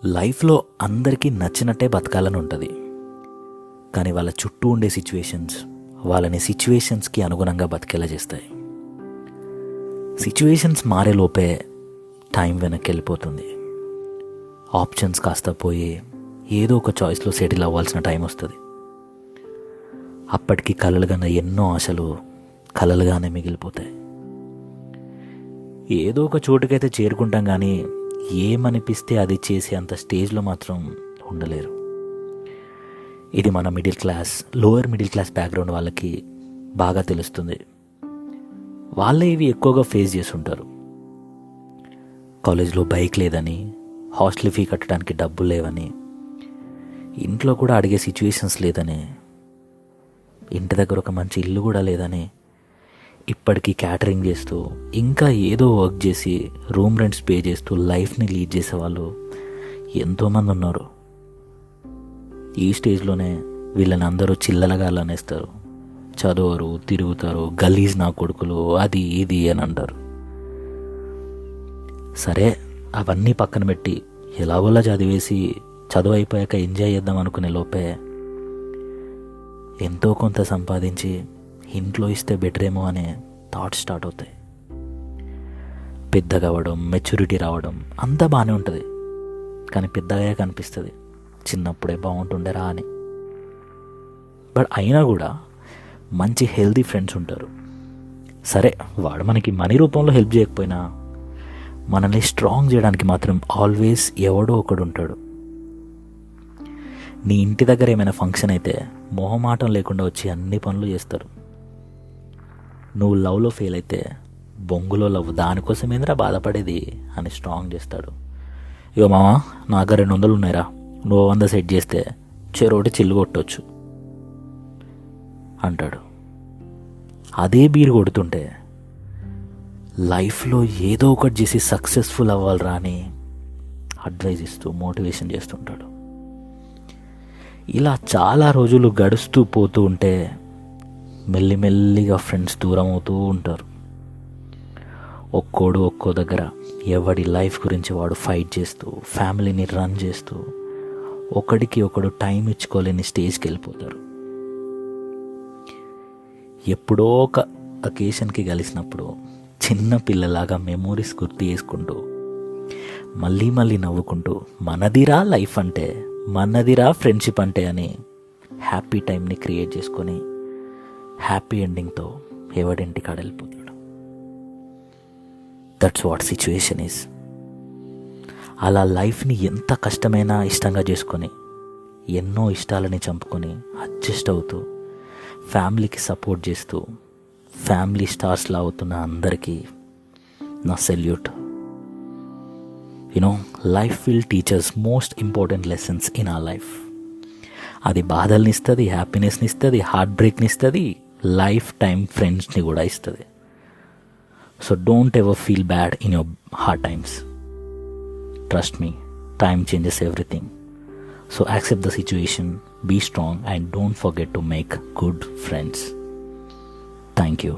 లైఫ్లో అందరికీ నచ్చినట్టే బతకాలని ఉంటుంది. కానీ వాళ్ళ చుట్టూ ఉండే సిచ్యువేషన్స్ వాళ్ళని సిచ్యువేషన్స్కి అనుగుణంగా బతికేలా చేస్తాయి. సిచ్యువేషన్స్ మారేలోపే టైం వెనక్కి వెళ్ళిపోతుంది. ఆప్షన్స్ కాస్త పోయి ఏదో ఒక చాయిస్లో సెటిల్ అవ్వాల్సిన టైం వస్తుంది. అప్పటికి కలలుగానే ఎన్నో ఆశలు కలలుగానే మిగిలిపోతాయి. ఏదో ఒక చోటుకైతే చేరుకుంటాం, కానీ ఏమనిపిస్తే అది చేసే అంత స్టేజ్లో మాత్రం ఉండలేరు. ఇది మన లోయర్ మిడిల్ క్లాస్ బ్యాక్గ్రౌండ్ వాళ్ళకి బాగా తెలుస్తుంది. వాళ్ళే ఇవి ఎక్కువగా ఫేస్ చేస్తుంటారు. కాలేజ్లో బైక్ లేదని, హాస్టల్ ఫీ కట్టడానికి డబ్బులు లేవని, ఇంట్లో కూడా అడిగే సిచ్యువేషన్స్ లేదని, ఇంటి దగ్గర ఒక మంచి ఇల్లు కూడా లేదని, ఇప్పటికీ క్యాటరింగ్ చేస్తూ ఇంకా ఏదో వర్క్ చేసి రూమ్ రెంట్స్ పే చేస్తూ లైఫ్ని లీడ్ చేసే వాళ్ళు ఎంతోమంది ఉన్నారు. ఈ స్టేజ్లోనే వీళ్ళని అందరూ చిల్లలగా అనేస్తారు. చదవరు, తిరుగుతారు, గలీజ్ నా కొడుకులు, అది ఇది అని అంటారు. సరే, అవన్నీ పక్కన పెట్టి ఎలాగోలా చదువు అయిపోయాక ఎంజాయ్ చేద్దాం అనుకునే లోపే ఎంతో కొంత సంపాదించి ఇంట్లో ఇస్తే బెటరేమో అనే థాట్స్ స్టార్ట్ అవుతాయి. పెద్దగా అవ్వడం, మెచ్యూరిటీ రావడం అంతా బాగానే ఉంటుంది. కానీ పెద్దగా కనిపిస్తుంది చిన్నప్పుడే బాగుంటుండేరా అని. బట్ అయినా కూడా మంచి హెల్తీ ఫ్రెండ్స్ ఉంటారు. సరే, వాడు మనకి మనీ రూపంలో హెల్ప్ చేయకపోయినా మనల్ని స్ట్రాంగ్ చేయడానికి మాత్రం ఆల్వేస్ ఎవడో ఒకడు ఉంటాడు. నీ ఇంటి దగ్గర ఏమైనా ఫంక్షన్ అయితే మొహమాటం లేకుండా వచ్చి అన్ని పనులు చేస్తారు. నువ్వు లవ్లో ఫెయిల్ అయితే బొంగులో లవ్, దానికోసం ఏందిరా బాధపడేది అని స్ట్రాంగ్ చేస్తాడు. ఇగో మామ, నా దగ్గర 200 ఉన్నాయిరా, నువ్వు 100 సెట్ చేస్తే చెరోటి చిల్లు కొట్టవచ్చు అంటాడు. అదే బీరు కొడుతుంటే లైఫ్లో ఏదో ఒకటి చేసి సక్సెస్ఫుల్ అవ్వాలిరా అని అడ్వైజ్ ఇస్తూ మోటివేషన్ చేస్తుంటాడు. ఇలా చాలా రోజులు గడుస్తూ పోతూ ఉంటే మెల్లిమెల్లిగా ఫ్రెండ్స్ దూరం అవుతూ ఉంటారు. ఒక్కో దగ్గర ఎవడి లైఫ్ గురించి వాడు ఫైట్ చేస్తూ, ఫ్యామిలీని రన్ చేస్తూ, ఒకడికి ఒకడు టైం ఇచ్చుకోలేని స్టేజ్కి వెళ్ళిపోతారు. ఎప్పుడో ఒక అకేషన్కి కలిసినప్పుడు చిన్న పిల్లలాగా మెమోరీస్ గుర్తు చేసుకుంటూ మళ్ళీ నవ్వుకుంటూ మనదిరా లైఫ్ అంటే, మనదిరా ఫ్రెండ్షిప్ అంటే అని హ్యాపీ టైంని క్రియేట్ చేసుకొని హ్యాపీ ఎండింగ్తో ఎవడింటి కాడ వెళ్ళిపోతాడు. That's what situation is. అలా లైఫ్ని ఎంత కష్టమైనా ఇష్టంగా చేసుకొని, ఎన్నో ఇష్టాలని చంపుకొని అడ్జస్ట్ అవుతూ, ఫ్యామిలీకి సపోర్ట్ చేస్తూ, ఫ్యామిలీ స్టార్స్లా అవుతున్న అందరికీ నా salute. Life will teach us most important lessons in our life. అది బాధల్ని ఇస్తుంది, హ్యాపీనెస్ని ఇస్తుంది, హార్ట్ బ్రేక్ని ఇస్తుంది, లైఫ్ టైం ఫ్రెండ్స్ని కూడా ఇస్తుంది. So don't ever feel bad in your hard times. Trust me, time changes everything. So accept the situation, be strong, and don't forget to make good friends. Thank you.